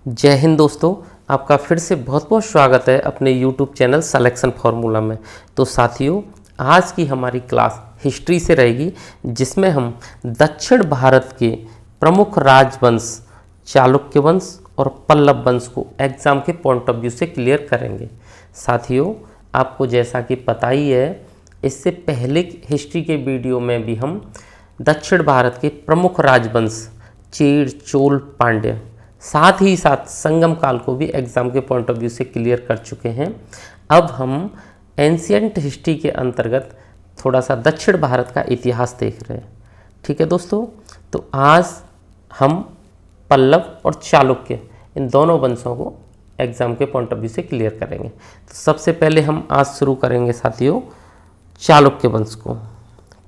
जय हिंद दोस्तों, आपका फिर से बहुत बहुत स्वागत है अपने YouTube चैनल सिलेक्शन फार्मूला में। तो साथियों, आज की हमारी क्लास हिस्ट्री से रहेगी, जिसमें हम दक्षिण भारत के प्रमुख राजवंश चालुक्य वंश और पल्लव वंश को एग्जाम के पॉइंट ऑफ व्यू से क्लियर करेंगे। साथियों, आपको जैसा कि पता ही है, इससे पहले हिस्ट्री के वीडियो में भी हम दक्षिण भारत के प्रमुख राजवंश चेर, चोल, पांड्य, साथ ही साथ संगम काल को भी एग्जाम के पॉइंट ऑफ व्यू से क्लियर कर चुके हैं। अब हम एंशियंट हिस्ट्री के अंतर्गत थोड़ा सा दक्षिण भारत का इतिहास देख रहे हैं। ठीक है दोस्तों, तो आज हम पल्लव और चालुक्य इन दोनों वंशों को एग्जाम के पॉइंट ऑफ व्यू से क्लियर करेंगे। तो सबसे पहले हम आज शुरू करेंगे साथियों चालुक्य वंश को।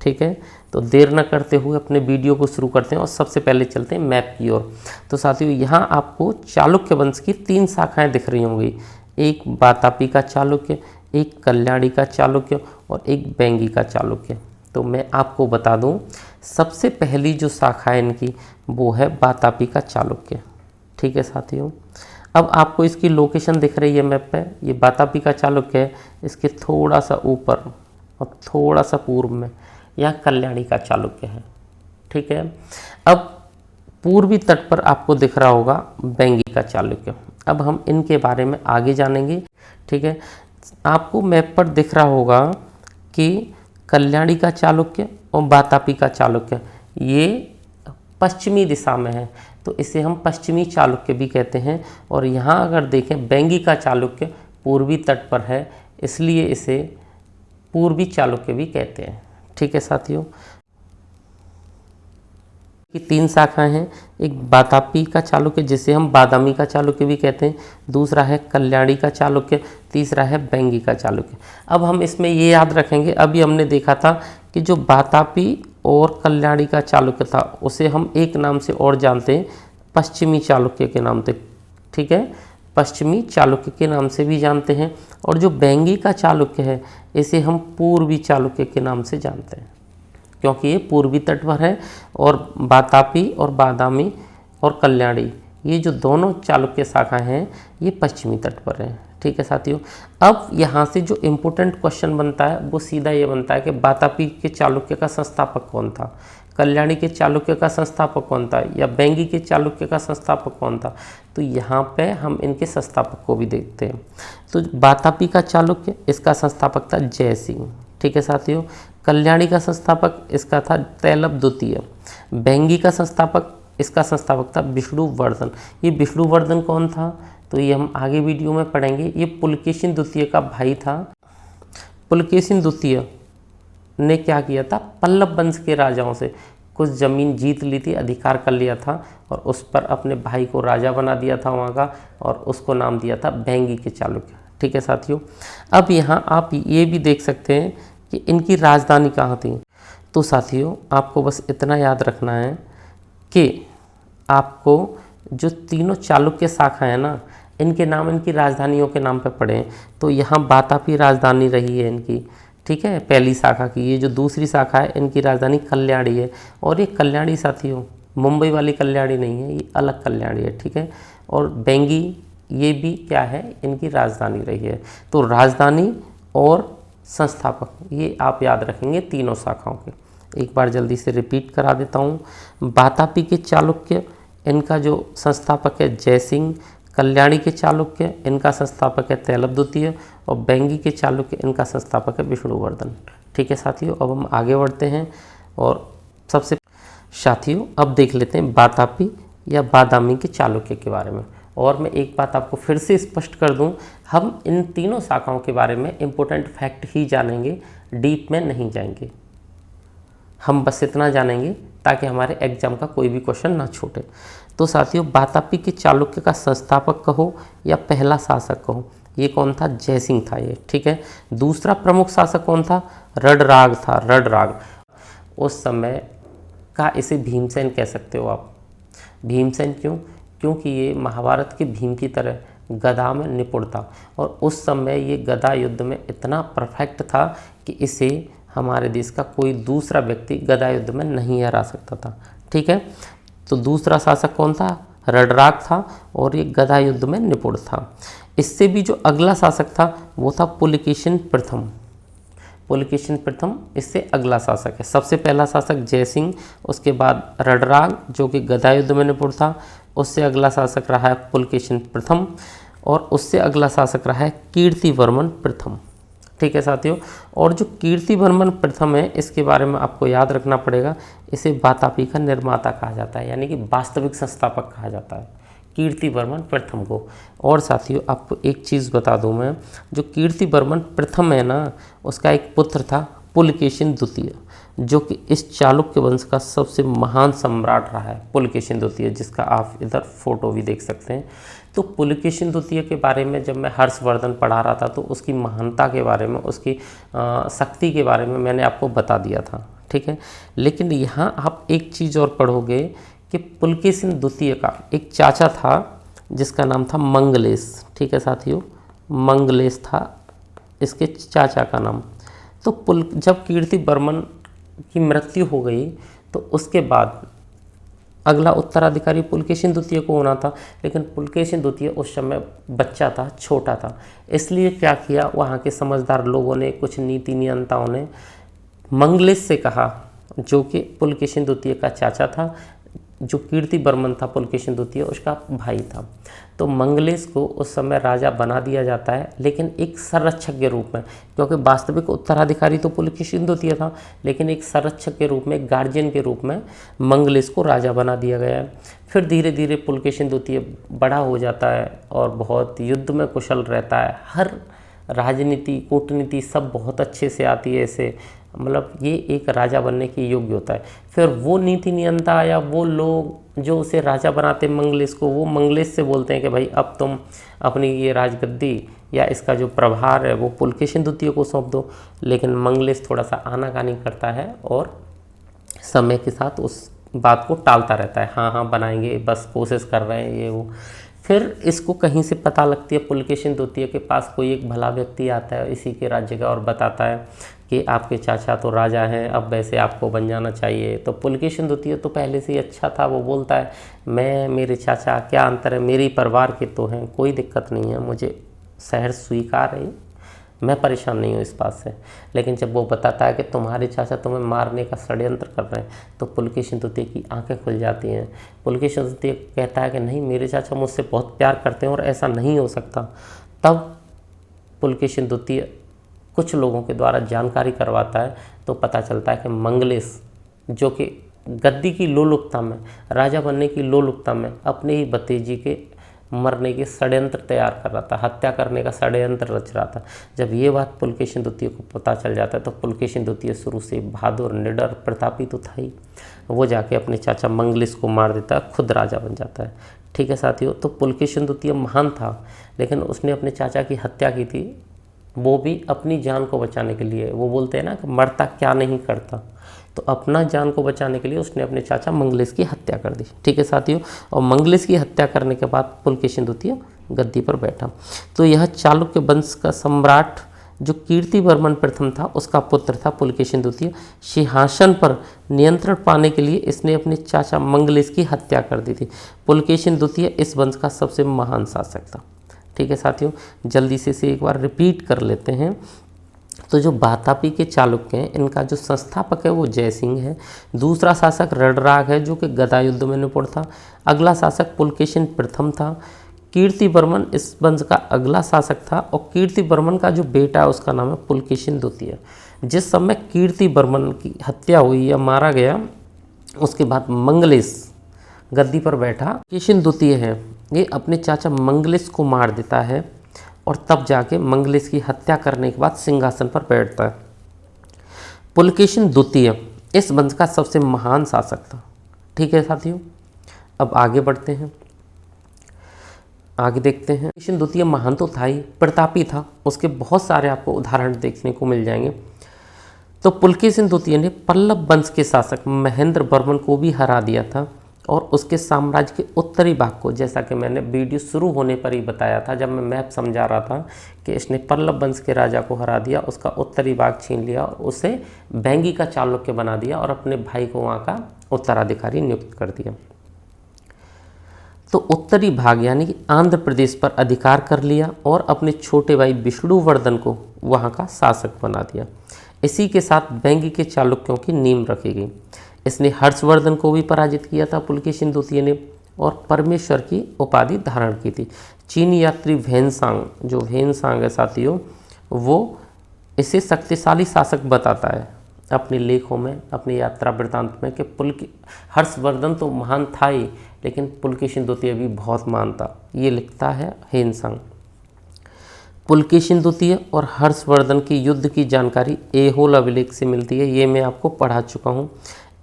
ठीक है, तो देर न करते हुए अपने वीडियो को शुरू करते हैं और सबसे पहले चलते हैं मैप की ओर। तो साथियों, यहाँ आपको चालुक्य वंश की 3 शाखाएं दिख रही होंगी। एक वातापी का चालुक्य, एक कल्याणी का चालुक्य और एक बेंगी का चालुक्य। तो मैं आपको बता दूं, सबसे पहली जो शाखा है इनकी वो है वातापी का चालुक्य। ठीक है साथियों, अब आपको इसकी लोकेशन दिख रही है मैप पे। ये वातापी का चालुक्य है, इसके थोड़ा सा ऊपर और थोड़ा सा पूर्व में यहाँ कल्याणी का चालुक्य है। ठीक है, अब पूर्वी तट पर आपको दिख रहा होगा बेंगी का चालुक्य। अब हम इनके बारे में आगे जानेंगे। ठीक है, आपको मैप पर दिख रहा होगा कि कल्याणी का चालुक्य और वातापी का चालुक्य ये पश्चिमी दिशा में है, तो इसे हम पश्चिमी चालुक्य भी कहते हैं। और यहाँ अगर देखें, बेंगी का चालुक्य पूर्वी तट पर है, इसलिए इसे पूर्वी चालुक्य भी कहते हैं। ठीक है साथियों, की 3 शाखाएं हैं। एक वातापी का चालुक्य जिसे हम बादामी का चालुक्य भी कहते हैं, दूसरा है कल्याणी का चालुक्य, तीसरा है बेंगी का चालुक्य। अब हम इसमें ये याद रखेंगे, अभी हमने देखा था कि जो वातापी और कल्याणी का चालुक्य था उसे हम एक नाम से और जानते हैं, पश्चिमी चालुक्य के नाम से। ठीक है, पश्चिमी चालुक्य के नाम से भी जानते हैं। और जो बेंगी का चालुक्य है इसे हम पूर्वी चालुक्य के नाम से जानते हैं, क्योंकि ये पूर्वी तट पर है। और वातापी और बादामी और कल्याणी ये जो दोनों चालुक्य शाखाएं हैं ये पश्चिमी तट पर हैं। ठीक है साथियों, अब यहाँ से जो इम्पोर्टेंट क्वेश्चन बनता है वो सीधा ये बनता है कि वातापी के चालुक्य का संस्थापक कौन था, कल्याणी के चालुक्य का संस्थापक कौन था, या बेंगी के चालुक्य का संस्थापक कौन था। तो यहाँ पे हम इनके संस्थापक को भी देखते हैं। तो वातापी का चालुक्य, इसका संस्थापक था जय सिंह। ठीक है साथियों, कल्याणी का संस्थापक इसका था तैलभ द्वितीय। बेंगी का संस्थापक, इसका संस्थापक था विष्णुवर्धन। ये विष्णुवर्धन कौन था, तो ये हम आगे वीडियो में पढ़ेंगे। ये पुलकेशिन द्वितीय का भाई था। पुलकेशिन द्वितीय ने क्या किया था, पल्लव वंश के राजाओं से कुछ ज़मीन जीत ली थी, अधिकार कर लिया था और उस पर अपने भाई को राजा बना दिया था वहाँ का, और उसको नाम दिया था बेंगी के चालुक्य। ठीक है साथियों, अब यहाँ आप ये भी देख सकते हैं कि इनकी राजधानी कहाँ थी। तो साथियों, आपको बस इतना याद रखना है कि आपको जो तीनों चालुक्य शाखा है ना, इनके नाम इनकी राजधानियों के नाम पे पड़े हैं। तो यहाँ वातापी राजधानी रही है इनकी, ठीक है, पहली शाखा की। ये जो दूसरी शाखा है इनकी राजधानी कल्याणी है। और ये कल्याणी साथियों मुंबई वाली कल्याणी नहीं है, ये अलग कल्याणी है। ठीक है, और बेंगी ये भी क्या है, इनकी राजधानी रही है। तो राजधानी और संस्थापक ये आप याद रखेंगे तीनों शाखाओं के। एक बार जल्दी से रिपीट करा देता हूँ। वातापी के चालुक्य, इनका जो संस्थापक है जय सिंह। कल्याणी के चालुक्य, इनका संस्थापक है तैलभ द्वितीय। और बेंगी के चालुक्य, इनका संस्थापक है विष्णुवर्धन। ठीक है साथियों, अब हम आगे बढ़ते हैं और सबसे साथियों अब देख लेते हैं वातापी या बादामी के चालुक्य के बारे में। और मैं एक बात आपको फिर से स्पष्ट कर दूं, हम इन तीनों शाखाओं के बारे में इम्पोर्टेंट फैक्ट ही जानेंगे, डीप में नहीं जाएंगे। हम बस इतना जानेंगे ताकि हमारे एग्जाम का कोई भी क्वेश्चन ना छूटे। तो साथियों, वातापी के चालुक्य का संस्थापक कहो या पहला शासक कहो, ये कौन था, जय सिंह था ये। ठीक है, दूसरा प्रमुख शासक कौन था, रडराग था, रडराग। उस समय का इसे भीमसेन कह सकते हो आप। भीमसेन क्यों, क्योंकि ये महाभारत के भीम की तरह गदा में निपुण था। और उस समय ये गदा युद्ध में इतना परफेक्ट था कि इसे हमारे देश का कोई दूसरा व्यक्ति गदा युद्ध में नहीं हरा सकता था। ठीक है, तो दूसरा शासक कौन था, रडराग था और ये गदा युद्ध में निपुण था। इससे भी जो अगला शासक था वो था पुलकेशिन प्रथम। पुलकेशिन प्रथम इससे अगला शासक है। सबसे पहला शासक जयसिंह, उसके बाद रडराग जो कि गदा युद्ध में निपुण था, उससे अगला शासक रहा है पुलकेशिन प्रथम, और उससे अगला शासक रहा है कीर्तिवर्मन प्रथम। ठीक है साथियों, और जो कीर्तिवर्मन प्रथम है इसके बारे में आपको याद रखना पड़ेगा, इसे वातापी का निर्माता कहा जाता है, यानी कि वास्तविक संस्थापक कहा जाता है कीर्तिवर्मन प्रथम को। और साथियों आपको एक चीज़ बता दूं मैं, जो कीर्तिवर्मन प्रथम है ना, उसका एक पुत्र था पुलकेशिन द्वितीय, जो कि इस चालुक्य वंश का सबसे महान सम्राट रहा है पुलकेशिन द्वितीय, जिसका आप इधर फोटो भी देख सकते हैं। तो पुलकेशिन द्वितीय के बारे में जब मैं हर्षवर्धन पढ़ा रहा था तो उसकी महानता के बारे में, उसकी शक्ति के बारे में मैंने आपको बता दिया था। ठीक है, लेकिन यहाँ आप एक चीज़ और पढ़ोगे कि पुलकेशिन द्वितीय का एक चाचा था जिसका नाम था मंगलेश। ठीक है साथियों, मंगलेश था इसके चाचा का नाम। तो जब कीर्तिवर्मन की मृत्यु हो गई तो उसके बाद अगला उत्तराधिकारी पुलकेशिन द्वितीय को होना था, लेकिन पुलकेशिन द्वितीय उस समय बच्चा था, छोटा था। इसलिए क्या किया, वहाँ के समझदार लोगों ने, कुछ नीति नियंताओं ने मंगलेश से कहा, जो कि पुलकेशिन द्वितीय का चाचा था, जो कीर्तिवर्मन था पुलकेशिन द्वितीय उसका भाई था। तो मंगलेश को उस समय राजा बना दिया जाता है, लेकिन एक संरक्षक के रूप में, क्योंकि वास्तविक उत्तराधिकारी तो पुलकेशिन द्वितीय था, लेकिन एक संरक्षक के रूप में, गार्जियन के रूप में मंगलेश को राजा बना दिया गया है। फिर धीरे धीरे पुलकेशिन द्वितीय बड़ा हो जाता है और बहुत युद्ध में कुशल रहता है। हर राजनीति, कूटनीति सब बहुत अच्छे से आती है इसे, मतलब ये एक राजा बनने के योग्य होता है। फिर वो नीति नियंता या वो लोग जो उसे राजा बनाते मंगलेश को, वो मंगलेश से बोलते हैं कि भाई अब तुम अपनी ये राजगद्दी या इसका जो प्रभार है वो पुलकेशिन द्वितीय को सौंप दो। लेकिन मंगलेश थोड़ा सा आनाकानी करता है और समय के साथ उस बात को टालता रहता है, हाँ हाँ बनाएंगे, बस कोशिश कर रहे हैं ये वो। फिर इसको कहीं से पता लगती है, पुलकेशिन द्वितीय के पास कोई एक भला व्यक्ति आता है इसी के राज्य का और बताता है कि आपके चाचा तो राजा हैं, अब वैसे आपको बन जाना चाहिए। तो पुलकेशिन द्वितीय तो पहले से ही अच्छा था, वो बोलता है मैं, मेरे चाचा, क्या अंतर है, मेरी परिवार के तो हैं, कोई दिक्कत नहीं है, मुझे शहर स्वीकार है, मैं परेशान नहीं हूँ इस बात से। लेकिन जब वो बताता है कि तुम्हारे चाचा तुम्हें मारने का षड्यंत्र कर रहे हैं, तो पुलकेशिन द्वितीय की आंखें खुल जाती हैं। पुलकेशिन द्वितीय कहता है कि नहीं, मेरे चाचा मुझसे बहुत प्यार करते हैं और ऐसा नहीं हो सकता। तब पुलकेशिन द्वितीय कुछ लोगों के द्वारा जानकारी करवाता है, तो पता चलता है कि मंगलेश, जो कि गद्दी की लोलुपता में, राजा बनने की लोलुपता में अपने ही भतीजी के मरने के षड्यंत्र तैयार कर रहा था, हत्या करने का षड्यंत्र रच रहा था। जब ये बात पुलकेशिन द्वितीय को पता चल जाता है तो पुलकेशिन द्वितीय शुरू से बहादुर, निडर, प्रतापी तो था ही, वो जाके अपने चाचा मंगलेश को मार देता है, खुद राजा बन जाता है। ठीक है साथियों, तो पुलकेशिन द्वितीय महान था, लेकिन उसने अपने चाचा की हत्या की थी, वो भी अपनी जान को बचाने के लिए। वो बोलते हैं ना कि मरता क्या नहीं करता, तो अपना जान को बचाने के लिए उसने अपने चाचा मंगलेश की हत्या कर दी। ठीक है साथियों, और मंगलेश की हत्या करने के बाद पुलकेशिन द्वितीय गद्दी पर बैठा। तो यह चालुक्य वंश का सम्राट जो कीर्तिवर्मन प्रथम था, उसका पुत्र था पुलकेशिन द्वितीय। सिंहासन पर नियंत्रण पाने के लिए इसने अपने चाचा मंगलेश की हत्या कर दी थी। पुलकेशिन द्वितीय इस वंश का सबसे महान शासक था। ठीक है साथियों, जल्दी से इसे एक बार रिपीट कर लेते हैं। तो जो वातापी के चालुक्य हैं, इनका जो संस्थापक है वो जयसिंह है। दूसरा शासक रडराग है जो कि गदा युद्ध में निपुण था। अगला शासक पुलकेशिन प्रथम था। कीर्तिवर्मन इस वंश का अगला शासक था, और कीर्तिवर्मन का जो बेटा है उसका नाम है पुलकेशिन द्वितीय। जिस समय कीर्तिवर्मन की हत्या हुई या मारा गया, उसके बाद मंगलेश गद्दी पर बैठा। पुलकेशिन द्वितीय है, ये अपने चाचा मंगलेश को मार देता है और तब जाके मंगलेश की हत्या करने के बाद सिंहासन पर बैठता है। पुलकेशिन द्वितीय इस वंश का सबसे महान शासक था। ठीक है साथियों, अब आगे बढ़ते हैं, आगे देखते हैं। पुलकेशिन द्वितीय महान तो था ही, प्रतापी था, उसके बहुत सारे आपको उदाहरण देखने को मिल जाएंगे। तो पुलकेशिन द्वितीय ने पल्लव वंश के शासक महेंद्र वर्मन को भी हरा दिया था, और उसके साम्राज्य के उत्तरी भाग को, जैसा कि मैंने वीडियो शुरू होने पर ही बताया था जब मैं मैप समझा रहा था, कि इसने पल्लव वंश के राजा को हरा दिया, उसका उत्तरी भाग छीन लिया और उसे बैंगी का चालुक्य बना दिया और अपने भाई को वहाँ का उत्तराधिकारी नियुक्त कर दिया। तो उत्तरी भाग यानी कि आंध्र प्रदेश पर अधिकार कर लिया और अपने छोटे भाई विष्णुवर्धन को वहाँ का शासक बना दिया। इसी के साथ वेंगी के चालुक्यों की नींव रखी गई। इसने हर्षवर्धन को भी पराजित किया था पुलकेशिन द्वितीय ने, और परमेश्वर की उपाधि धारण की थी। चीनी यात्री वेनसांग, जो वेनसांग है साथियों, वो इसे शक्तिशाली शासक बताता है अपने लेखों में, अपनी यात्रा वृत्तांत में, कि हर्षवर्धन तो महान था ही, लेकिन पुलकेशिन द्वितीय भी बहुत महान था। ये लिखता है वेनसांग। पुलकेशिन द्वितीय और हर्षवर्धन की युद्ध की जानकारी ऐहोल अभिलेख से मिलती है। ये मैं आपको पढ़ा चुका हूँ।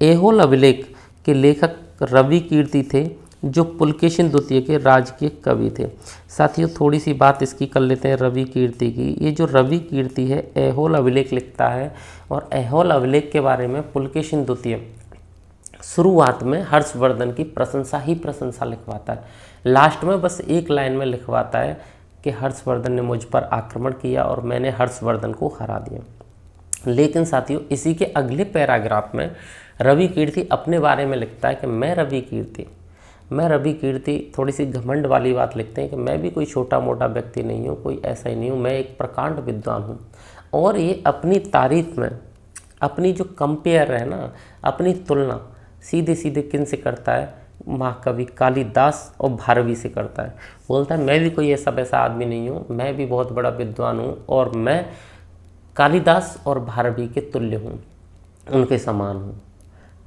ऐहोल अभिलेख के लेखक रवि कीर्ति थे, जो पुलकेशिन द्वितीय के राजकीय कवि थे। साथियों थोड़ी सी बात इसकी कर लेते हैं रवि कीर्ति की। ये जो रवि कीर्ति है ऐहोल अभिलेख लिखता है, और ऐहोल अभिलेख के बारे में पुलकेशिन द्वितीय शुरुआत में हर्षवर्धन की प्रशंसा ही प्रशंसा लिखवाता है। लास्ट में बस एक लाइन में लिखवाता है कि हर्षवर्धन ने मुझ पर आक्रमण किया और मैंने हर्षवर्धन को हरा दिया। लेकिन साथियों इसी के अगले पैराग्राफ में रवि कीर्ति अपने बारे में लिखता है कि मैं रवि कीर्ति थोड़ी सी घमंड वाली बात लिखते हैं कि मैं भी कोई छोटा मोटा व्यक्ति नहीं हूँ, कोई ऐसा ही नहीं हूँ, मैं एक प्रकांड विद्वान हूँ। और ये अपनी तारीफ में अपनी जो कंपेयर है ना, अपनी तुलना सीधे सीधे किन से करता है, महाकवि कालिदास और भारवी से करता है। बोलता है मैं भी कोई ऐसा वैसा आदमी नहीं हूँ, मैं भी बहुत बड़ा विद्वान हूँ और मैं कालिदास और भारवी के तुल्य हूँ, उनके समान हूँ।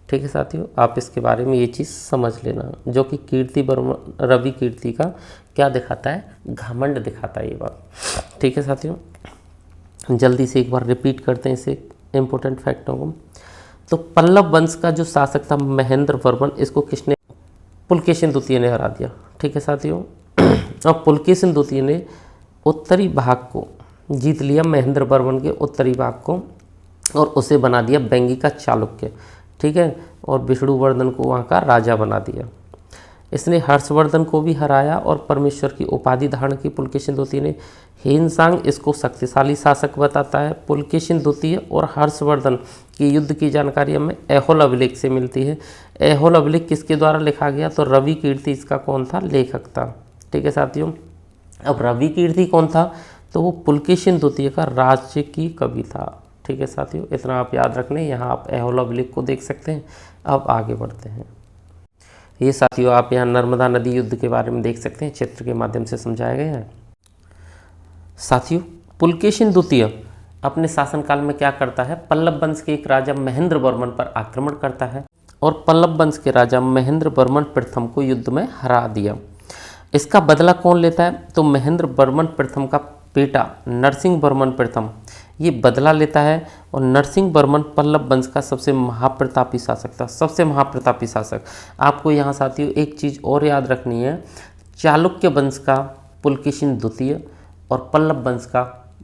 ठीक है साथियों, आप इसके बारे में ये चीज़ समझ लेना, जो कि रवि कीर्ति का क्या दिखाता है, घमंड दिखाता है ये बात। ठीक है साथियों, जल्दी से एक बार रिपीट करते हैं इसे इम्पोर्टेंट फैक्टों को। तो पल्लव वंश का जो शासक था महेंद्र वर्मन, इसको किसने, पुलकेशिन द्वितीय ने हरा दिया। ठीक है साथियों, और पुलकेशिन द्वितीय ने उत्तरी भाग को जीत लिया, महेंद्र वर्मन के उत्तरी भाग को, और उसे बना दिया वेंगी का चालुक्य। ठीक है, और विष्णुवर्धन को वहाँ का राजा बना दिया। इसने हर्षवर्धन को भी हराया और परमेश्वर की उपाधि धारण की पुलकेशिन द्वितीय ने। हेनसांग इसको शक्तिशाली शासक बताता है। पुलकेशिन द्वितीय और हर्षवर्धन की युद्ध की जानकारी हमें ऐहोल अभिलेख से मिलती है। ऐहोल अभिलेख किसके द्वारा लिखा गया, तो रवि कीर्ति इसका कौन था, लेखक था। ठीक है साथियों, अब रवि कीर्ति कौन था, तो वो पुलकेशिन द्वितीय का राजकीय कवि था। ठीक है साथियों, इतना आप याद रख लें। यहाँ आप ऐहोल अभिलेख को देख सकते हैं। अब आगे बढ़ते हैं। ये साथियों आप यहाँ नर्मदा नदी युद्ध के बारे में देख सकते हैं, चित्र के माध्यम से समझाया गया है। साथियों पुलकेशिन द्वितीय अपने शासनकाल में क्या करता है, पल्लव वंश के एक राजा महेंद्र वर्मन पर आक्रमण करता है और पल्लव वंश के राजा महेंद्र वर्मन प्रथम को युद्ध में हरा दिया। इसका बदला कौन लेता है, तो महेंद्र वर्मन प्रथम का बेटा नरसिंह वर्मन प्रथम ये बदला लेता है। और नरसिंह वर्मन पल्लव वंश का सबसे महाप्रतापी शासक था, सबसे महाप्रतापी शासक। आपको यहाँ साथियों एक चीज़ और याद रखनी है, चालुक्य वंश का पुलकेशिन द्वितीय और पल्लव वंश का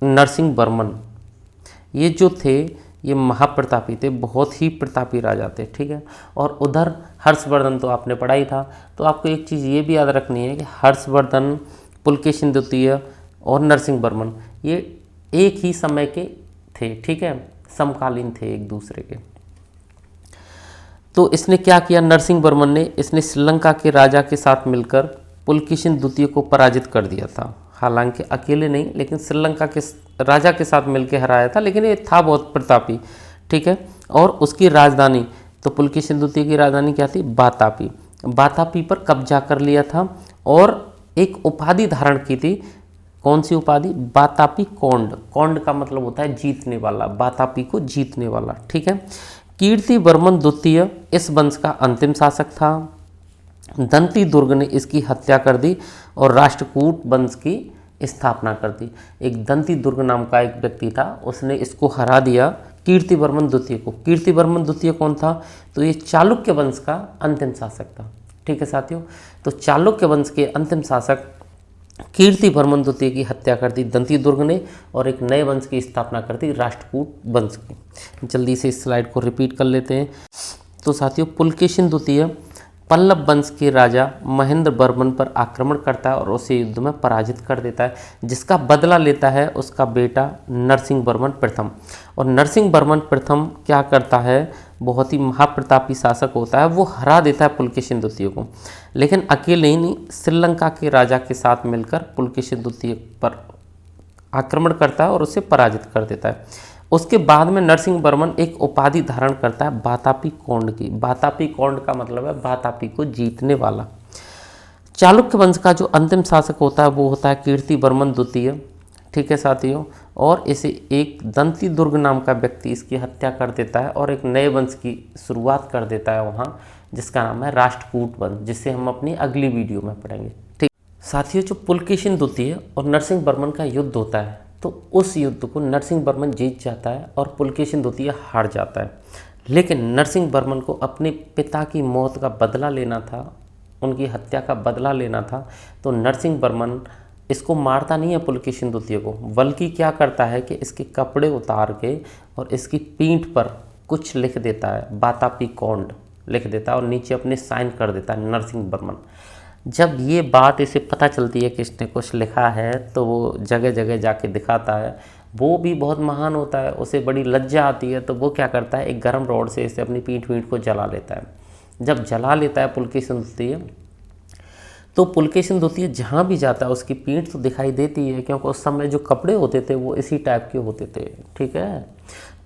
नरसिंह वर्मन, ये जो थे ये महाप्रतापी थे, बहुत ही प्रतापी राजा थे। ठीक है, और उधर हर्षवर्धन तो आपने पढ़ा ही था। तो आपको एक चीज़ ये भी याद रखनी है कि हर्षवर्धन, पुलकेशिन द्वितीय और नरसिंह वर्मन ये एक ही समय के थे। ठीक है, समकालीन थे एक दूसरे के। तो इसने क्या किया, नरसिंह वर्मन ने इसने श्रीलंका के राजा के साथ मिलकर पुलकेशिन द्वितीय को पराजित कर दिया था। हालांकि अकेले नहीं, लेकिन श्रीलंका के राजा के साथ मिलकर हराया था, लेकिन ये था बहुत प्रतापी। ठीक है, और उसकी राजधानी, तो पुलकेशिन द्वितीय की राजधानी क्या थी, बातापी। बातापी पर कब्जा कर लिया था और एक उपाधि धारण की थी। कौन सी उपाधि, बातापी कौंड। कौंड का मतलब होता है जीतने वाला, बातापी को जीतने वाला। ठीक है, कीर्ति वर्मन द्वितीय इस वंश का अंतिम शासक था। दंती दुर्ग ने इसकी हत्या कर दी और राष्ट्रकूट वंश की स्थापना कर दी। एक दंती दुर्ग नाम का एक व्यक्ति था, उसने इसको हरा दिया, कीर्ति वर्मन द्वितीय को। कीर्ति वर्मन द्वितीय कौन था, तो ये चालुक्य वंश का अंतिम शासक था। ठीक है साथियों, तो चालुक्य वंश के अंतिम शासक कीर्ति वर्मन द्वितीय की हत्या कर दी दंती दुर्ग ने और एक नए वंश की स्थापना कर दी, राष्ट्रकूट वंश की। जल्दी से इस स्लाइड को रिपीट कर लेते हैं। तो साथियों पुलकेशिन द्वितीय पल्लव वंश के राजा महेंद्र वर्मन पर आक्रमण करता है और उसे युद्ध में पराजित कर देता है, जिसका बदला लेता है उसका बेटा नरसिंह वर्मन प्रथम। और नरसिंह वर्मन प्रथम क्या करता है, बहुत ही महाप्रतापी शासक होता है, वो हरा देता है पुलकेशिन द्वितीय को। लेकिन अकेले ही नहीं, श्रीलंका के राजा के साथ मिलकर पुलकेशिन द्वितीय पर आक्रमण करता है और उसे पराजित कर देता है। उसके बाद में नरसिंह वर्मन एक उपाधि धारण करता है बातापी कोंड की। बातापी कोंड का मतलब है बातापी को जीतने वाला। चालुक्य वंश का जो अंतिम शासक होता है वो होता है कीर्तिवर्मन द्वितीय। ठीक है साथियों, और इसे एक दंती दुर्ग नाम का व्यक्ति इसकी हत्या कर देता है और एक नए वंश की शुरुआत कर देता है वहाँ, जिसका नाम है राष्ट्रकूट वंश, जिसे हम अपनी अगली वीडियो में पढ़ेंगे। ठीक साथियों, जो पुलकेशिन द्वितीय और नरसिंह वर्मन का युद्ध होता है तो उस युद्ध को नरसिंह वर्मन जीत जाता है और पुलकेशिन द्वितीय हार जाता है। लेकिन नरसिंह वर्मन को अपने पिता की मौत का बदला लेना था, उनकी हत्या का बदला लेना था, तो नरसिंह वर्मन इसको मारता नहीं है पुलकेशिन द्वितीय को, बल्कि क्या करता है कि इसके कपड़े उतार के और इसकी पीठ पर कुछ लिख देता है, बातापी कोंड लिख देता है और नीचे अपने साइन कर देता है नरसिंह वर्मन। जब ये बात इसे पता चलती है कि इसने कुछ लिखा है तो वो जगह जगह जाके दिखाता है। वो भी बहुत महान होता है, उसे बड़ी लज्जा आती है, तो वो क्या करता है, एक गर्म रॉड से इसे अपनी पीठ को जला लेता है। जब जला लेता है पुलकेशिन द्वितीय, तो पुलकेशिन द्वितीय जहाँ भी जाता है उसकी पीठ तो दिखाई देती है, क्योंकि उस समय जो कपड़े होते थे वो इसी टाइप के होते थे। ठीक है,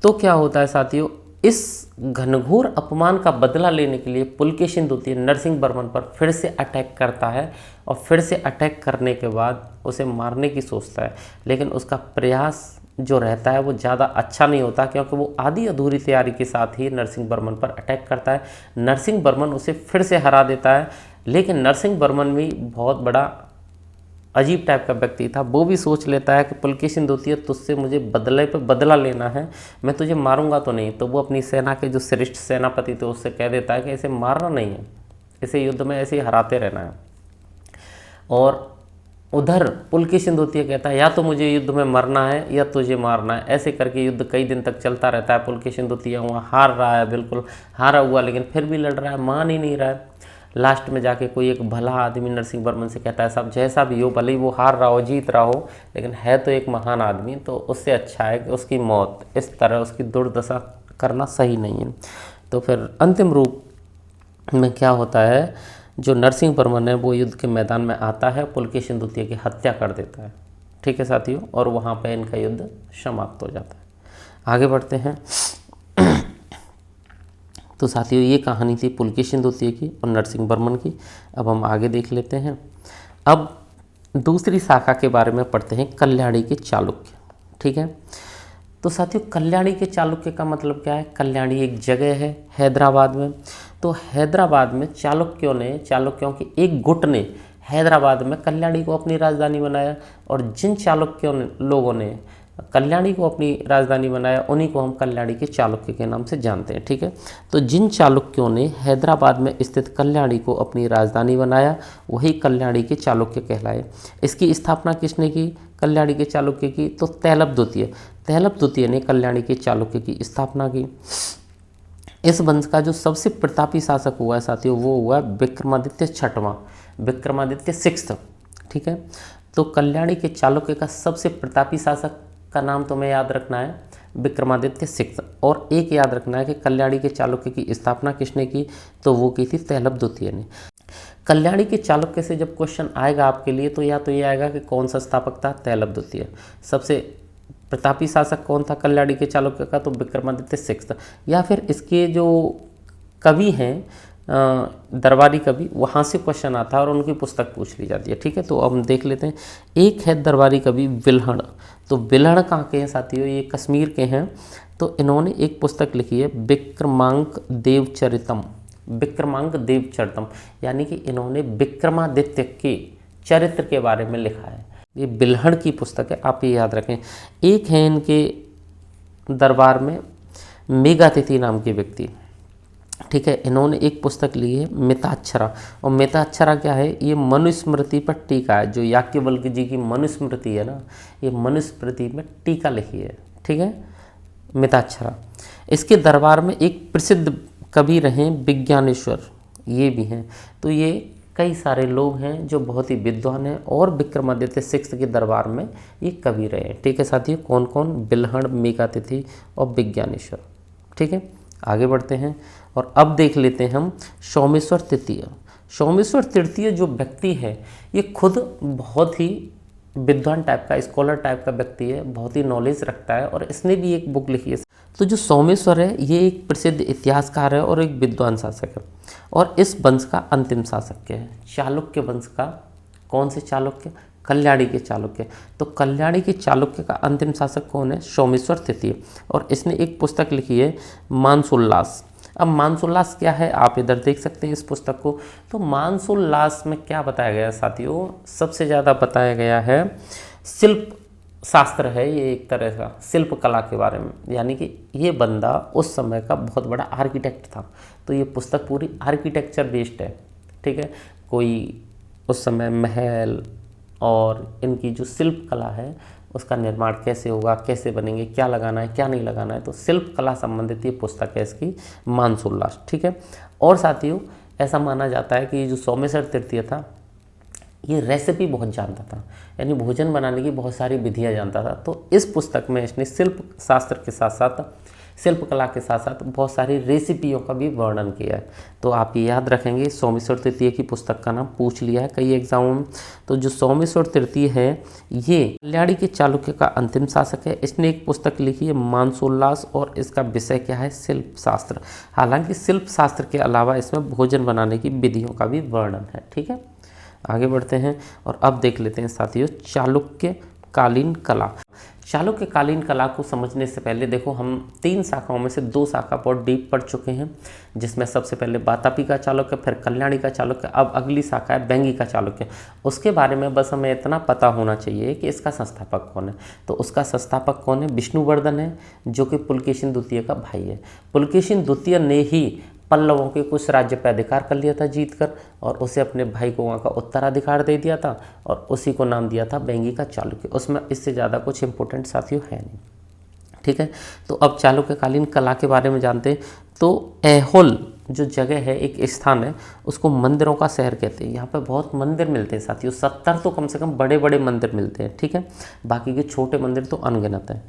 तो क्या होता है साथियों, इस घनघोर अपमान का बदला लेने के लिए पुलकेशिन द्वितीय नरसिंह वर्मन पर फिर से अटैक करता है और फिर से अटैक करने के बाद उसे मारने की सोचता है। लेकिन उसका प्रयास जो रहता है वो ज़्यादा अच्छा नहीं होता, क्योंकि वो आधी अधूरी तैयारी के साथ ही नरसिंह वर्मन पर अटैक करता है। नरसिंह वर्मन उसे फिर से हरा देता है। लेकिन नरसिंह वर्मन भी बहुत बड़ा अजीब टाइप का व्यक्ति था, वो भी सोच लेता है कि पुलकेशिन द्वितीय तुझसे मुझे बदले पे बदला लेना है, मैं तुझे मारूंगा तो नहीं। तो वो अपनी सेना के जो श्रेष्ठ सेनापति थे उससे कह देता है कि इसे मारना नहीं है, इसे युद्ध में ऐसे ही हराते रहना है। और उधर पुलकेशिन द्वितीय कहता है या तो मुझे युद्ध में मरना है या तुझे मारना है। ऐसे करके युद्ध कई दिन तक चलता रहता है। पुलकेशिन द्वितीय वहाँ हार रहा है, बिल्कुल हारा हुआ, लेकिन फिर भी लड़ रहा है, मान ही नहीं रहा है। लास्ट में जाके कोई एक भला आदमी नरसिंह वर्मन से कहता है, सब जैसा भी हो, भले ही वो हार रहा हो जीत रहा हो, लेकिन है तो एक महान आदमी, तो उससे अच्छा है कि उसकी मौत इस तरह उसकी दुर्दशा करना सही नहीं है। तो फिर अंतिम रूप में क्या होता है, जो नरसिंह वर्मन है वो युद्ध के मैदान में आता है, पुलकेशिन द्वितीय की हत्या कर देता है। ठीक है साथियों, और वहाँ पर इनका युद्ध समाप्त हो जाता है। आगे बढ़ते हैं। तो साथियों, ये कहानी थी पुलकेशिन द्वितीय की और नरसिंह वर्मन की। अब हम आगे देख लेते हैं। अब दूसरी शाखा के बारे में पढ़ते हैं, कल्याणी के चालुक्य। ठीक है, तो साथियों कल्याणी के चालुक्य का मतलब क्या है। कल्याणी एक जगह है हैदराबाद में। तो हैदराबाद में चालुक्यों के एक गुट ने हैदराबाद में कल्याणी को अपनी राजधानी बनाया, और जिन लोगों ने कल्याणी को अपनी राजधानी बनाया उन्हीं को हम कल्याणी के चालुक्य के नाम से जानते हैं। ठीक है, तो जिन चालुक्यों ने हैदराबाद में स्थित कल्याणी को अपनी राजधानी बनाया वही कल्याणी के चालुक्य कहलाए। इसकी स्थापना किसने की कल्याणी के चालुक्य की, तो तैलप द्वितीय ने कल्याणी के चालुक्य की स्थापना की। इस वंश का जो सबसे प्रतापी शासक हुआ है साथियों वो हुआ विक्रमादित्य छठवां, विक्रमादित्य 6th। ठीक है, तो कल्याणी के चालुक्य का सबसे प्रतापी शासक का नाम तुम्हें याद रखना है, विक्रमादित्य 6th। और एक याद रखना है कि कल्याणी के चालुक्य की स्थापना किसने की, तो वो की थी तैलप द्वितीय ने। कल्याणी के चालुक्य से जब क्वेश्चन आएगा आपके लिए तो या तो ये आएगा कि कौन सा स्थापक था, तैलप द्वितीय। सबसे प्रतापी शासक कौन था कल्याणी के चालुक्य का, तो विक्रमादित्य 6th। या फिर इसके जो कवि हैं दरबारी कवि, वहाँ से क्वेश्चन आता है और उनकी पुस्तक पूछ ली जाती है। ठीक है, तो अब हम देख लेते हैं। एक है दरबारी कवि विल्हण। तो विल्हण कहाँ के हैं साथियों, ये कश्मीर के हैं। तो इन्होंने एक पुस्तक लिखी है विक्रमांक देवचरितम, विक्रमांक देवचरितम, यानी कि इन्होंने विक्रमादित्य के चरित्र के बारे में लिखा है। ये विल्हण की पुस्तक है, आप ये याद रखें। एक है इनके दरबार में मेघातिथि नाम के व्यक्ति। ठीक है, इन्होंने एक पुस्तक ली है मिताक्षरा। और मिताक्षरा क्या है, ये मनुस्मृति पर टीका है। जो याज्ञवल्क्य जी की मनुस्मृति है ना, ये मनुस्मृति में टीका लिखी है। ठीक है, मिताक्षरा। इसके दरबार में एक प्रसिद्ध कवि रहे विज्ञानेश्वर, ये भी हैं। तो ये कई सारे लोग हैं जो बहुत ही विद्वान हैं और विक्रमादित्य 6th के दरबार में ये कवि रहे हैं। ठीक है साथियों, कौन कौन, विल्हण, मेघातिथि और विज्ञानेश्वर। ठीक है, आगे बढ़ते हैं और अब देख लेते हैं हम सोमेश्वर तृतीय। सोमेश्वर तृतीय जो व्यक्ति है ये खुद बहुत ही विद्वान टाइप का, स्कॉलर टाइप का व्यक्ति है, बहुत ही नॉलेज रखता है और इसने भी एक बुक लिखी है। तो जो सोमेश्वर है ये एक प्रसिद्ध इतिहासकार है और एक विद्वान शासक है और इस वंश का अंतिम शासक है। चालुक्य वंश का कौन से चालुक्य? कल्याणी के चालुक्य। तो कल्याणी के चालुक्य का अंतिम शासक कौन है? सोमेश्वर तृतीय। और इसने एक पुस्तक लिखी है मानसोल्लास। अब मानसोल्लास क्या है आप इधर देख सकते हैं इस पुस्तक को। तो मानसोल्लास में क्या बताया गया साथियों? सबसे ज़्यादा बताया गया है शिल्प शास्त्र है, ये एक तरह का शिल्प कला के बारे में, यानी कि ये बंदा उस समय का बहुत बड़ा आर्किटेक्ट था। तो ये पुस्तक पूरी आर्किटेक्चर बेस्ड है, ठीक है। कोई उस समय महल और इनकी जो शिल्प कला है उसका निर्माण कैसे होगा, कैसे बनेंगे, क्या लगाना है क्या नहीं लगाना है, तो शिल्प कला संबंधित ये पुस्तक है इसकी मानसोल्लास, ठीक है। और साथियों ऐसा माना जाता है कि जो सोमेश्वर तृतीय था ये रेसिपी बहुत जानता था, यानी भोजन बनाने की बहुत सारी विधियां जानता था। तो इस पुस्तक में इसने शिल्प शास्त्र के साथ साथ, शिल्प कला के साथ साथ बहुत सारी रेसिपियों का भी वर्णन किया है। तो आप ये याद रखेंगे, सोमेश्वर तृतीय की पुस्तक का नाम पूछ लिया है कई एग्जामों में। तो जो सोमेश्वर तृतीय है ये कल्याणी के चालुक्य का अंतिम शासक है। इसने एक पुस्तक लिखी है मानसोल्लास और इसका विषय क्या है? शिल्प शास्त्र। हालांकि शिल्प शास्त्र के अलावा इसमें भोजन बनाने की विधियों का भी वर्णन है, ठीक है। आगे बढ़ते हैं और अब देख लेते हैं साथियों चालुक्य कालीन कला। चालुक्य कालीन कला को समझने से पहले देखो हम 3 शाखाओं में से 2 शाखा बहुत डीप पढ़ चुके हैं, जिसमें सबसे पहले वातापी का चालुक्य, फिर कल्याणी का चालुक्य, अब अगली शाखा है बैंगी का चालुक्य। उसके बारे में बस हमें इतना पता होना चाहिए कि इसका संस्थापक कौन है। तो उसका संस्थापक कौन है? विष्णुवर्धन है, जो कि पुलकेशिन द्वितीय का भाई है। पुलकेशिन द्वितीय ने ही पल्लवों के कुछ राज्य पर अधिकार कर लिया था जीतकर, और उसे अपने भाई को वहाँ का उत्तराधिकार दे दिया था और उसी को नाम दिया था बैंगी का चालुक्य। उसमें इससे ज़्यादा कुछ इंपॉर्टेंट साथियों है नहीं, ठीक है। तो अब चालुक्यकालीन कला के बारे में जानते हैं। तो ऐहोल जो जगह है, एक स्थान है, उसको मंदिरों का शहर कहते हैं। यहाँ पे बहुत मंदिर मिलते हैं साथियों, 70 तो कम से कम बड़े बड़े मंदिर मिलते हैं, ठीक है। बाकी के छोटे मंदिर तो अनगिनत हैं,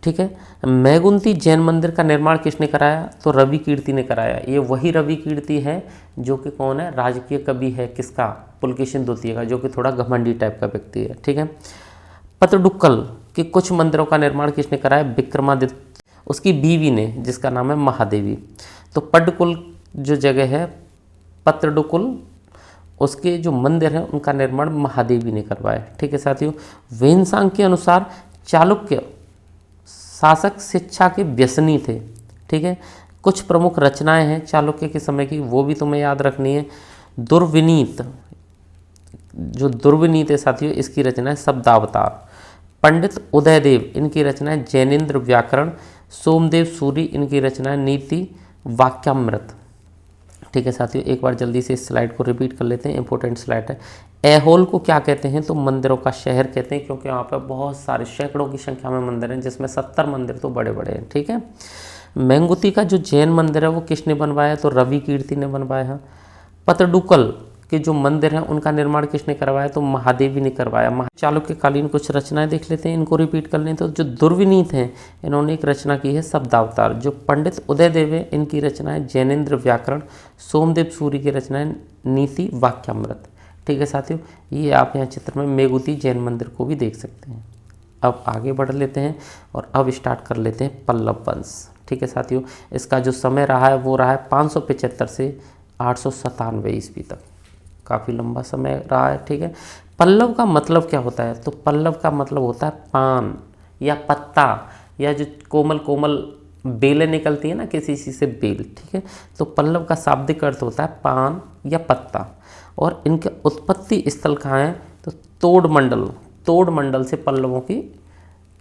ठीक है। मैगुंती जैन मंदिर का निर्माण किसने कराया? तो रवि कीर्ति ने कराया। ये वही रवि कीर्ति है जो कि कौन है? राजकीय कवि है किसका? पुलकेशिन द्वितीय का, जो कि थोड़ा घमंडी टाइप का व्यक्ति है, ठीक है। पत्रडुक्कल के कुछ मंदिरों का निर्माण किसने कराया? विक्रमादित्य, उसकी बीवी ने, जिसका नाम है महादेवी। तो पड्डकुल जो जगह है पत्रडुक्कुल, उसके जो मंदिर हैं उनका निर्माण महादेवी ने करवाया, ठीक है साथियों। वेनसांग के अनुसार चालुक्य शासक शिक्षा के व्यसनी थे, ठीक है। कुछ प्रमुख रचनाएं हैं चालुक्य के समय की, वो भी तुम्हें याद रखनी है। दुर्विनीत, जो दुर्विनीत है साथियों, इसकी रचना है शब्दावतार। पंडित उदयदेव, इनकी रचना है जैनेन्द्र व्याकरण। सोमदेव सूरी, इनकी रचना है नीति वाक्यामृत, ठीक है साथियों। एक बार जल्दी से इस स्लाइड को रिपीट कर लेते हैं, इंपॉर्टेंट स्लाइड है। ऐहोल को क्या कहते हैं? तो मंदिरों का शहर कहते हैं, क्योंकि वहाँ पर बहुत सारे सैकड़ों की संख्या में मंदिर हैं, जिसमें 70 मंदिर तो बड़े बड़े हैं, ठीक है। मैंगुती का जो जैन मंदिर है वो किसने बनवाया? तो रवि कीर्ति ने बनवाया है। पत्रडुक्कल के जो मंदिर हैं उनका निर्माण किसने करवाया? तो महादेवी ने करवाया। चालुक्यकालीन कुछ रचनाएं देख लेते हैं, इनको रिपीट कर लें। तो जो दुर्विनीत हैं इन्होंने एक रचना की है शब्दावतार। जो पंडित उदयदेव है इनकी रचना है जैनेन्द्र व्याकरण। सोमदेव सूरी की रचना है नीति वाक्यामृत, ठीक है साथियों। ये आप यहाँ चित्र में मेगुती जैन मंदिर को भी देख सकते हैं। अब आगे बढ़ लेते हैं और अब स्टार्ट कर लेते हैं पल्लव वंश, ठीक है साथियों। इसका जो समय रहा है वो रहा है 575 से 897 ईस्वी तक, काफ़ी लंबा समय रहा है, ठीक है। पल्लव का मतलब क्या होता है? तो पल्लव का मतलब होता है पान या पत्ता, या जो कोमल कोमल बेलें निकलती है ना किसी चीज़ से, बेल, ठीक है। तो पल्लव का शाब्दिक अर्थ होता है पान या पत्ता। और इनके उत्पत्ति स्थल कहाँ है? तो तोड़ मंडल से पल्लवों की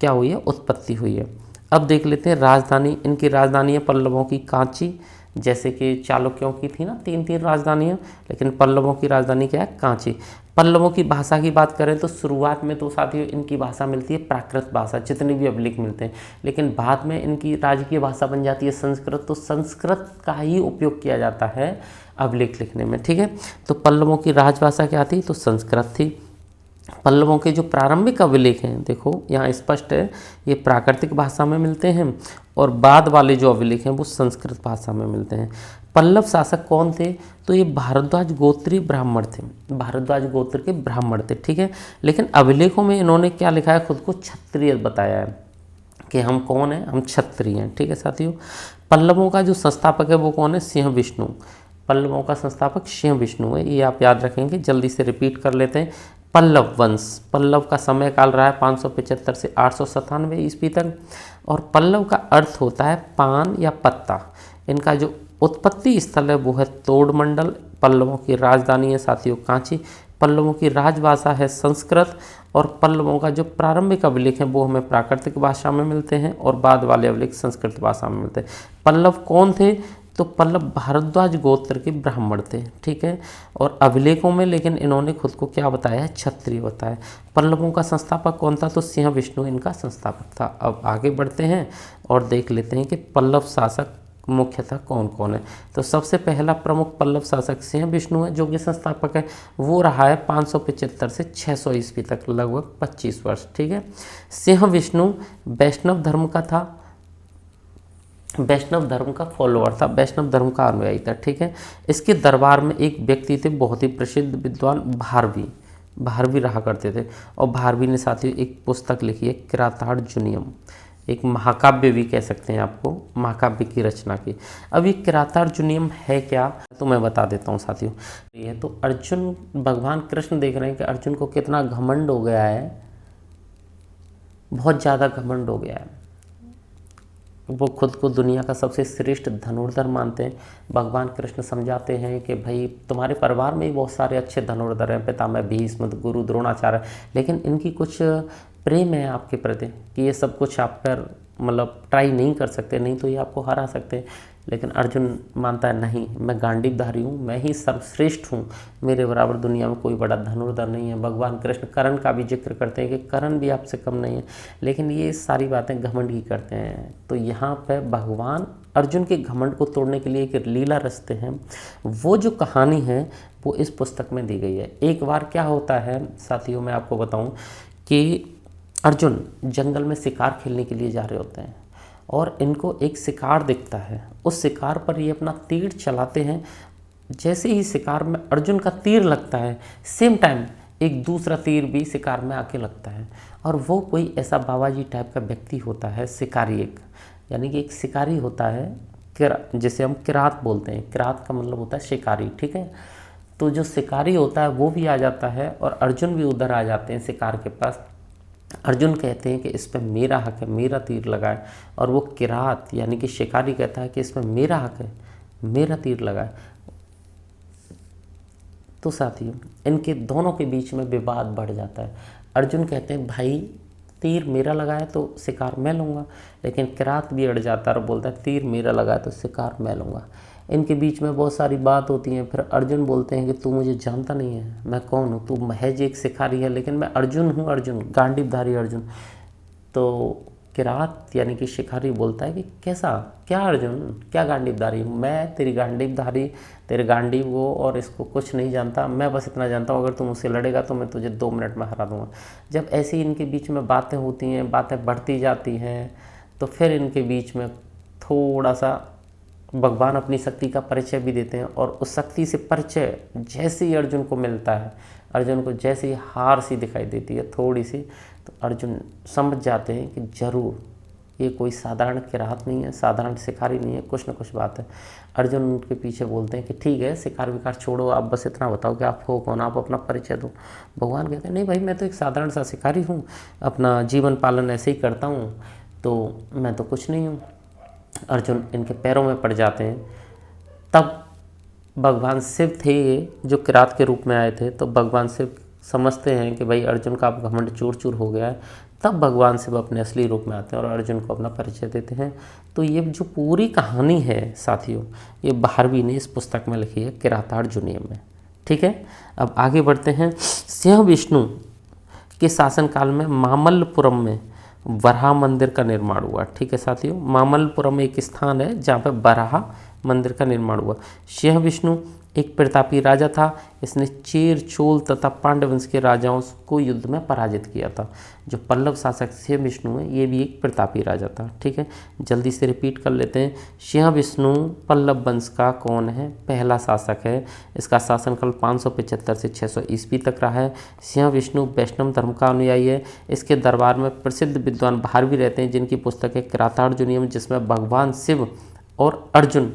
क्या हुई है? उत्पत्ति हुई है। अब देख लेते हैं राजधानी। इनकी राजधानी है पल्लवों की कांची, जैसे कि चालुक्यों की थी ना 3 राजधानियाँ, लेकिन पल्लवों की राजधानी क्या है? कांची। पल्लवों की भाषा की बात करें तो शुरुआत में तो साथियों इनकी भाषा मिलती है प्राकृत भाषा, जितने भी अभिलेख मिलते हैं, लेकिन बाद में इनकी राजकीय भाषा बन जाती है संस्कृत। तो संस्कृत का ही उपयोग किया जाता है अभिलेख लिखने में, ठीक है। तो पल्लवों की राजभाषा क्या थी? तो संस्कृत थी। पल्लवों के जो प्रारंभिक अभिलेख हैं, देखो यहाँ स्पष्ट है, ये प्राकृतिक भाषा में मिलते हैं और बाद वाले जो अभिलेख हैं वो संस्कृत भाषा में मिलते हैं। पल्लव शासक कौन थे? तो ये भारद्वाज गोत्रीय ब्राह्मण थे, भारद्वाज गोत्र के ब्राह्मण थे, ठीक है। लेकिन अभिलेखों में इन्होंने क्या लिखा है, खुद को क्षत्रिय बताया है कि हम कौन हैं, हम क्षत्रिय हैं, ठीक है साथियों। पल्लवों का जो संस्थापक है वो कौन है? सिंह विष्णु। पल्लवों का संस्थापक सिंह विष्णु है, ये आप याद रखेंगे। जल्दी से रिपीट कर लेते हैं। पल्लव वंश, पल्लव का समय काल रहा है 575 से 897 ईस्वी तक। और पल्लव का अर्थ होता है पान या पत्ता। इनका जो उत्पत्ति स्थल है वो है तोड़मंडल। पल्लवों की राजधानी है साथियों कांची। पल्लवों की राजभाषा है संस्कृत। और पल्लवों का जो प्रारंभिक अभिलेख है वो हमें प्राकृतिक भाषा में मिलते हैं और बाद वाले अभिलेख संस्कृत भाषा में मिलते हैं। पल्लव कौन थे? तो पल्लव भारद्वाज गोत्र के ब्राह्मण थे, ठीक है। और अभिलेखों में लेकिन इन्होंने खुद को क्या बताया है? क्षत्रिय बताया। पल्लवों का संस्थापक कौन था? तो सिंह विष्णु इनका संस्थापक था। अब आगे बढ़ते हैं और देख लेते हैं कि पल्लव शासक मुख्यतः कौन कौन है। तो सबसे पहला प्रमुख पल्लव शासक सिंह विष्णु है, जो कि संस्थापक है। वो रहा है 575 से 600 ईस्वी तक, लगभग 25 वर्ष, ठीक है। सिंह विष्णु वैष्णव धर्म का था, वैष्णव धर्म का फॉलोअर था, वैष्णव धर्म का अनुयायी था, ठीक है। इसके दरबार में एक व्यक्ति थे बहुत ही प्रसिद्ध विद्वान, भारवी। भारवी रहा करते थे। और भारवी ने साथियों एक पुस्तक लिखी है किरातार्जुनीयम, एक महाकाव्य भी कह सकते हैं आपको, महाकाव्य की रचना की। अब ये किरातार्जुनीयम है क्या, तो मैं बता देता हूँ साथियों। ये तो अर्जुन, भगवान कृष्ण देख रहे हैं कि अर्जुन को कितना घमंड हो गया है, बहुत ज़्यादा घमंड हो गया है। वो खुद को दुनिया का सबसे श्रेष्ठ धनुर्धर मानते हैं। भगवान कृष्ण समझाते हैं कि भाई तुम्हारे परिवार में ही बहुत सारे अच्छे धनुर्धर हैं, पितामह भीष्म, गुरु द्रोणाचार्य, लेकिन इनकी कुछ प्रेम है आपके प्रति कि ये सब कुछ आप पर मतलब ट्राई नहीं कर सकते, नहीं तो ये आपको हरा सकते हैं। लेकिन अर्जुन मानता है नहीं, मैं गांडीवधारी हूँ, मैं ही सर्वश्रेष्ठ हूँ, मेरे बराबर दुनिया में कोई बड़ा धनुर्धर नहीं है। भगवान कृष्ण कर्ण का भी जिक्र करते हैं कि कर्ण भी आपसे कम नहीं है, लेकिन ये सारी बातें घमंड की करते हैं। तो यहाँ पर भगवान अर्जुन के घमंड को तोड़ने के लिए एक लीला रचते हैं। वो जो कहानी है वो इस पुस्तक में दी गई है। एक बार क्या होता है साथियों, मैं आपको बताऊँ कि अर्जुन जंगल में शिकार खेलने के लिए जा रहे होते हैं और इनको एक शिकार दिखता है। उस शिकार पर ये अपना तीर चलाते हैं। जैसे ही शिकार में अर्जुन का तीर लगता है, सेम टाइम एक दूसरा तीर भी शिकार में आके लगता है। और वो कोई ऐसा बाबा जी टाइप का व्यक्ति होता है, शिकारी एक, यानी कि एक शिकारी होता है जिसे हम किरात बोलते हैं। किरात का मतलब होता है शिकारी, ठीक है। तो जो शिकारी होता है वो भी आ जाता है और अर्जुन भी उधर आ जाते हैं शिकार के पास। अर्जुन कहते हैं कि इस पर मेरा हक है, मेरा तीर लगाए। और वो किरात यानी कि शिकारी कहता है कि इसमें मेरा हक है, मेरा तीर लगाए। तो साथियों इनके दोनों के बीच में विवाद बढ़ जाता है। अर्जुन कहते हैं भाई तीर मेरा लगाए तो शिकार मैं लूँगा, लेकिन किरात भी अड़ जाता है और बोलता है तीर मेरा लगाए तो शिकार मैं लूँगा। इनके बीच में बहुत सारी बात होती है। फिर अर्जुन बोलते हैं कि तू मुझे जानता नहीं है, मैं कौन हूँ, तू महज एक शिकारी है, लेकिन मैं अर्जुन हूँ, अर्जुन गांडीवधारी अर्जुन। तो किरात यानी कि शिकारी बोलता है कि कैसा, क्या अर्जुन, क्या गांडीवधारी, मैं तेरी गांडीवधारी, तेरे गांडीव वो और इसको कुछ नहीं जानता। मैं बस इतना जानता हूँ अगर तुम मुझसे लड़ेगा तो मैं तुझे 2 मिनट में हरा दूँगा। जब ऐसी इनके बीच में बातें होती हैं, बातें बढ़ती जाती हैं, तो फिर इनके बीच में थोड़ा सा भगवान अपनी शक्ति का परिचय भी देते हैं। और उस शक्ति से परिचय जैसे ही अर्जुन को मिलता है, अर्जुन को जैसे ही हार सी दिखाई देती है थोड़ी सी, तो अर्जुन समझ जाते हैं कि जरूर ये कोई साधारण किरात नहीं है, साधारण शिकारी नहीं है, कुछ ना कुछ बात है। अर्जुन उनके पीछे बोलते हैं कि ठीक है शिकार विकार छोड़ो, आप बस इतना बताओ कि आप हो कौन, आप अपना परिचय दो। भगवान कहते हैं नहीं भाई, मैं तो एक साधारण सा शिकारी हूँ, अपना जीवन पालन ऐसे ही करता हूँ, तो मैं तो कुछ नहीं हूँ। अर्जुन इनके पैरों में पड़ जाते हैं। तब भगवान शिव थे ये, जो किरात के रूप में आए थे। तो भगवान शिव समझते हैं कि भाई अर्जुन का घमंड चूर चूर हो गया है। तब भगवान शिव अपने असली रूप में आते हैं और अर्जुन को अपना परिचय देते हैं। तो ये जो पूरी कहानी है साथियों, ये भारवी ने इस पुस्तक में लिखी है किरातार्जुनीयम में, ठीक है। अब आगे बढ़ते हैं। सिंह विष्णु के शासनकाल में मामल्लपुरम में वराह मंदिर का निर्माण हुआ, ठीक है साथियों। मामल्लपुरम एक स्थान है जहाँ पर वराह मंदिर का निर्माण हुआ। सिंह विष्णु एक प्रतापी राजा था। इसने चेर, चोल तथा पांड्य वंश के राजाओं को युद्ध में पराजित किया था। जो पल्लव शासक सिंहविष्णु है ये भी एक प्रतापी राजा था। ठीक है, जल्दी से रिपीट कर लेते हैं। सिंहविष्णु पल्लव वंश का कौन है? पहला शासक है। इसका शासनकाल 575 से 600 ईस्वी तक रहा है। सिंहविष्णु वैष्णव धर्म का अनुयायी है। इसके दरबार में प्रसिद्ध विद्वान बाहर भी रहते हैं, जिनकी पुस्तक है किरातार्जुनीयम, जिसमें भगवान शिव और अर्जुन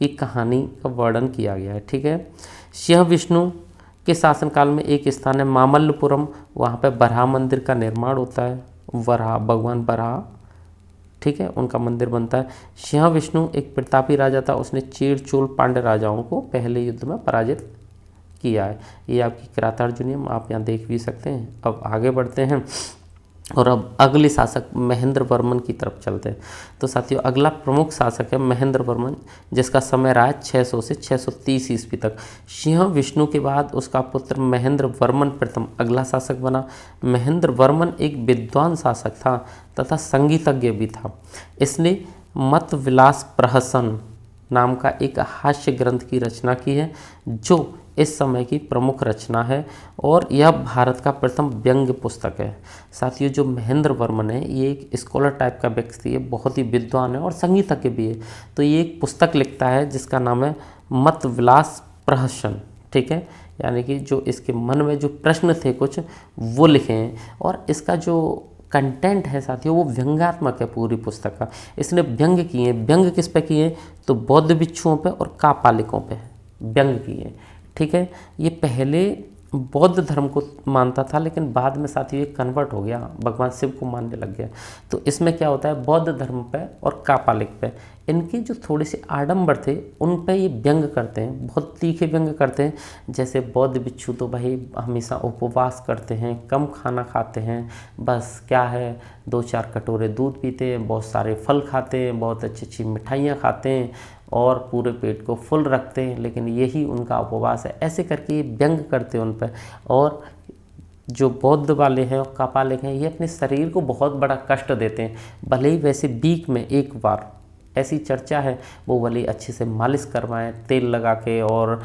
की कहानी का वर्णन किया गया है। ठीक है, सिंहविष्णु के शासनकाल में एक स्थान है मामल्लपुरम, वहाँ पे बराह मंदिर का निर्माण होता है। वराह, भगवान बराह, ठीक है, उनका मंदिर बनता है। सिंहविष्णु एक प्रतापी राजा था। उसने चेर, चोल, पांड्य राजाओं को पहले युद्ध में पराजित किया है। ये आपकी किरातार्जुनीयम आप यहाँ देख भी सकते हैं। अब आगे बढ़ते हैं और अब अगले शासक महेंद्र वर्मन की तरफ चलते हैं। तो साथियों, अगला प्रमुख शासक है महेंद्र वर्मन, जिसका समय रहा है 600 से 630 ईस्वी तक। सिंहविष्णु के बाद उसका पुत्र महेंद्र वर्मन प्रथम अगला शासक बना। महेंद्र वर्मन एक विद्वान शासक था तथा संगीतज्ञ भी था। इसने मत विलास प्रहसन नाम का एक हास्य ग्रंथ की रचना की है, जो इस समय की प्रमुख रचना है और यह भारत का प्रथम व्यंग्य पुस्तक है। साथियों, जो महेंद्र वर्मन है ये एक स्कॉलर टाइप का व्यक्ति है, बहुत ही विद्वान है और संगीतज्ञ भी है। तो ये एक पुस्तक लिखता है जिसका नाम है मत विलास प्रहसन। ठीक है, यानी कि जो इसके मन में जो प्रश्न थे कुछ वो लिखे हैं, और इसका जो कंटेंट है साथियों वो व्यंग्यात्मक है पूरी पुस्तक का। इसने व्यंग्य किए हैं। व्यंग्य किस पे किए? तो बौद्ध भिक्षुओं पे और कापालिकों पे व्यंग्य किए। ठीक है, ये पहले बौद्ध धर्म को मानता था, लेकिन बाद में साथियों ये कन्वर्ट हो गया, भगवान शिव को मानने लग गया। तो इसमें क्या होता है, बौद्ध धर्म पे और कापालिक पे इनके जो थोड़े से आडंबर थे उन पे ये व्यंग्य करते हैं, बहुत तीखे व्यंग्य करते हैं। जैसे बौद्ध भिक्षु तो भाई हमेशा उपवास करते हैं, कम खाना खाते हैं, बस क्या है 2-4 कटोरे दूध पीते हैं, बहुत सारे फल खाते हैं, बहुत अच्छी अच्छी मिठाइयाँ खाते हैं और पूरे पेट को फुल रखते हैं, लेकिन यही उनका उपवास है। ऐसे करके ये व्यंग्य करते हैं उन पर। और जो बौद्ध वाले हैं और कापालिक हैं ये अपने शरीर को बहुत बड़ा कष्ट देते हैं। भले ही वैसे वीक में एक बार, ऐसी चर्चा है, वो भले ही अच्छे से मालिश करवाएं तेल लगा के और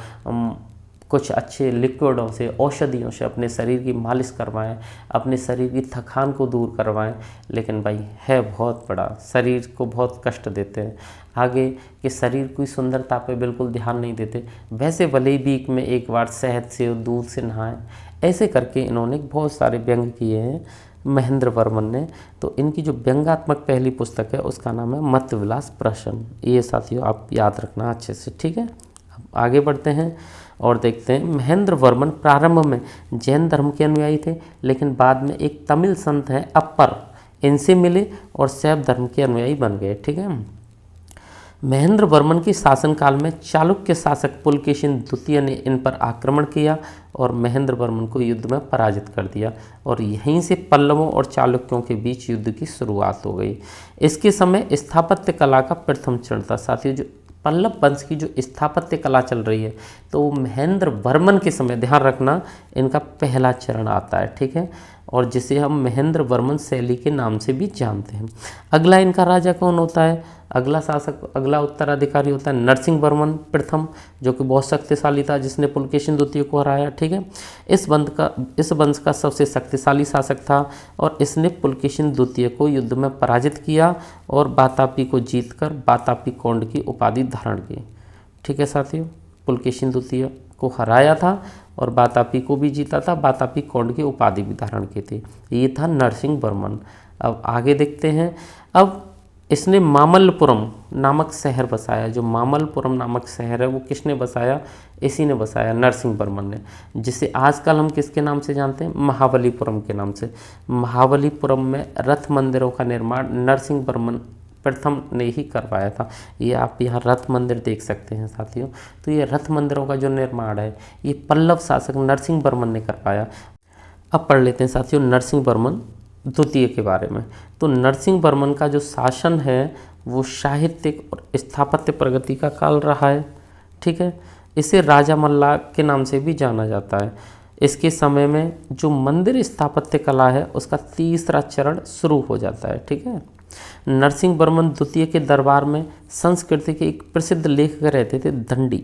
कुछ अच्छे लिक्विडों से, औषधियों से अपने शरीर की मालिश करवाएं, अपने शरीर की थकान को दूर करवाएं, लेकिन भाई है बहुत बड़ा, शरीर को बहुत कष्ट देते हैं। आगे कि शरीर की सुंदरता पे बिल्कुल ध्यान नहीं देते। वैसे भले ही वीक में एक बार शहद से और दूध से नहाएं। ऐसे करके इन्होंने बहुत सारे व्यंग्य किए हैं महेंद्र वर्मन ने। तो इनकी जो व्यंग्यात्मक पहली पुस्तक है उसका नाम है मत विलास प्रहसन। ये साथियों आप याद रखना अच्छे से। ठीक है, अब आगे बढ़ते हैं और देखते हैं। महेंद्र वर्मन प्रारंभ में जैन धर्म के अनुयायी थे, लेकिन बाद में एक तमिल संत हैं अप्पर, इनसे मिले और शैव धर्म के अनुयायी बन गए। ठीक है, महेंद्र वर्मन के शासनकाल में चालुक्य शासक पुलकेशिन द्वितीय ने इन पर आक्रमण किया और महेंद्र वर्मन को युद्ध में पराजित कर दिया, और यहीं से पल्लवों और चालुक्यों के बीच युद्ध की शुरुआत हो गई। इसके समय स्थापत्य कला का प्रथम चरण था। साथियों, जो पल्लव वंश की जो स्थापत्य कला चल रही है तो महेंद्र वर्मन के समय, ध्यान रखना, इनका पहला चरण आता है। ठीक है, और जिसे हम महेंद्र वर्मन शैली के नाम से भी जानते हैं। अगला इनका राजा कौन होता है? अगला शासक, अगला उत्तराधिकारी होता है नरसिंह वर्मन प्रथम, जो कि बहुत शक्तिशाली था, जिसने पुलकेशिन द्वितीय को हराया। ठीक है, इस वंश का सबसे शक्तिशाली शासक था और इसने पुलकेशिन द्वितीय को युद्ध में पराजित किया और वातापी को जीतकर वातापी कोंड की उपाधि धारण की। ठीक है साथियों, पुलकेशिन द्वितीय को हराया था और वातापी को भी जीता था, वातापी कोंड की उपाधि भी धारण की थी। ये था नरसिंह वर्मन। अब आगे देखते हैं। अब इसने मामल्लपुरम नामक शहर बसाया। जो मामल्लपुरम नामक शहर है वो किसने बसाया? इसी ने बसाया, नरसिंह वर्मन ने, जिसे आजकल हम किसके नाम से जानते हैं? महाबलीपुरम के नाम से। महाबलीपुरम में रथ मंदिरों का निर्माण नरसिंह वर्मन प्रथम ने ही करवाया था। ये आप यहाँ रथ मंदिर देख सकते हैं साथियों। तो ये रथ मंदिरों का जो निर्माण है ये पल्लव शासक नरसिंह वर्मन ने करवाया। अब पढ़ लेते हैं साथियों नरसिंह वर्मन द्वितीय के बारे में। तो नरसिंह वर्मन का जो शासन है वो साहित्यिक और स्थापत्य प्रगति का काल रहा है। ठीक है, इसे राजा मल्ला के नाम से भी जाना जाता है। इसके समय में जो मंदिर स्थापत्य कला है उसका तीसरा चरण शुरू हो जाता है। ठीक है, नरसिंह वर्मन द्वितीय के दरबार में संस्कृत के एक प्रसिद्ध लेखक रहते थे दंडी।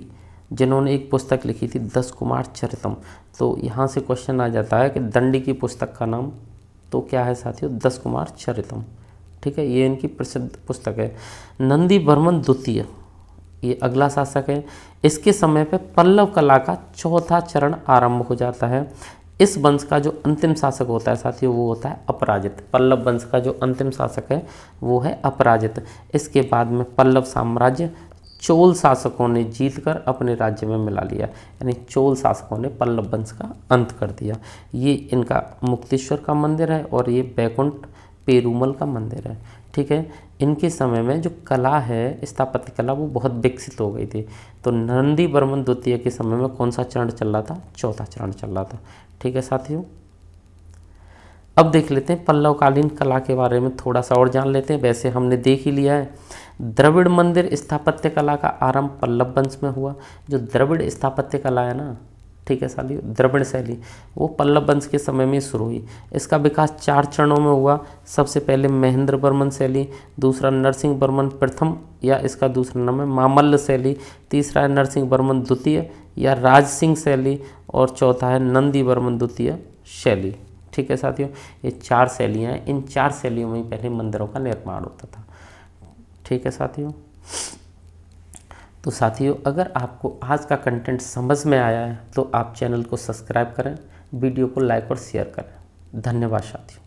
जिन्होंने एक पुस्तक लिखी थी 10 कुमार चरितम। तो यहाँ से क्वेश्चन आ जाता है कि दंडी की पुस्तक का नाम तो क्या है साथियों, 10 कुमार चरितम। ठीक है, ये इनकी प्रसिद्ध पुस्तक है। नंदी वर्मन द्वितीय, ये अगला शासक है। इसके समय पे पल्लव कला का चौथा चरण आरंभ हो जाता है। इस वंश का जो अंतिम शासक होता है साथियों वो होता है अपराजित। पल्लव वंश का जो अंतिम शासक है वो है अपराजित। इसके बाद में पल्लव साम्राज्य चोल शासकों ने जीतकर अपने राज्य में मिला लिया, यानी चोल शासकों ने पल्लव वंश का अंत कर दिया। ये इनका मुक्तेश्वर का मंदिर है और ये बैकुंठ पेरूमल का मंदिर है। ठीक है, इनके समय में जो कला है स्थापत्य कला वो बहुत विकसित हो गई थी। तो नंदी वर्मन द्वितीय के समय में कौन सा चरण चल रहा था, चौथा चरण चल रहा था। ठीक है साथियों, अब देख लेते हैं पल्लवकालीन कला के बारे में, थोड़ा सा और जान लेते हैं। वैसे हमने देख ही लिया है, द्रविड़ मंदिर स्थापत्य कला का आरंभ पल्लव वंश में हुआ। जो द्रविड़ स्थापत्य कला है ना, ठीक है साथियों, द्रविड़ शैली वो पल्लव वंश के समय में शुरू हुई। इसका विकास 4 चरणों में हुआ। सबसे पहले महेंद्र वर्मन शैली, दूसरा नरसिंह वर्मन प्रथम या इसका दूसरा नाम है मामल्ल शैली, तीसरा है नरसिंह वर्मन द्वितीय या राज सिंह शैली, और चौथा है नंदी वर्मन द्वितीय शैली। ठीक है साथियों, ये 4 शैलियाँ हैं। इन 4 शैलियों में पहले मंदिरों का निर्माण होता था। ठीक है साथियों, तो साथियों अगर आपको आज का कंटेंट समझ में आया है तो आप चैनल को सब्सक्राइब करें, वीडियो को लाइक और शेयर करें। धन्यवाद साथियों।